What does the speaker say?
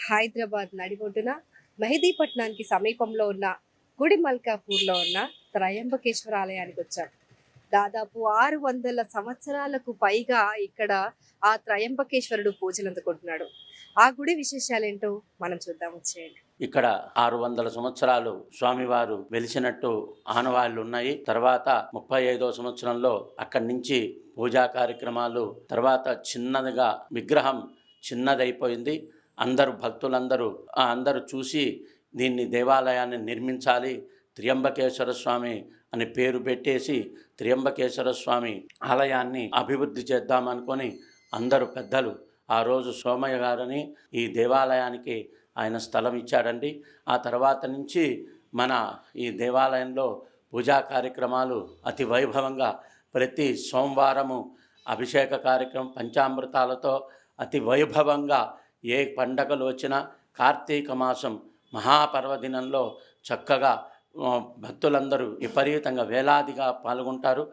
హైదరాబాద్ నడిబొడ్డున మెహదీపట్నానికి సమీపంలో ఉన్న గుడిమల్కాపూర్లో ఉన్న త్రయంబకేశ్వర ఆలయానికి వచ్చాం. దాదాపు 600 సంవత్సరాలకు పైగా ఇక్కడ ఆ త్రయంబకేశ్వరుడు పూజలు అందుకుంటున్నాడు. ఆ గుడి విశేషాలేంటో మనం చూద్దాం, వచ్చేయండి. ఇక్కడ 600 సంవత్సరాలు స్వామివారు వెలిసినట్టు ఆనవాళ్లు ఉన్నాయి. తర్వాత 35వ సంవత్సరంలో అక్కడి నుంచి పూజా కార్యక్రమాలు, తర్వాత చిన్నదిగా విగ్రహం చిన్నదైపోయింది. భక్తులందరూ అందరూ చూసి దీన్ని దేవాలయాన్ని నిర్మించాలి, త్రయంబకేశ్వర స్వామి అని పేరు పెట్టేసి త్రయంబకేశ్వర స్వామి ఆలయాన్ని అభివృద్ధి చేద్దామనుకొని అందరూ పెద్దలు ఆ రోజు సోమయ్య గారని ఈ దేవాలయానికి ఆయన స్థలం ఇచ్చాడండి. ఆ తర్వాత నుంచి మన ఈ దేవాలయంలో పూజా కార్యక్రమాలు అతి వైభవంగా ప్రతి సోమవారము అభిషేక కార్యక్రమం పంచామృతాలతో అతి వైభవంగా ఏ పండగలు వచ్చినా కార్తీక మాసం మహాపర్వదినంలో చక్కగా భక్తులందరూ విపరీతంగా వేలాదిగా పాల్గొంటారు.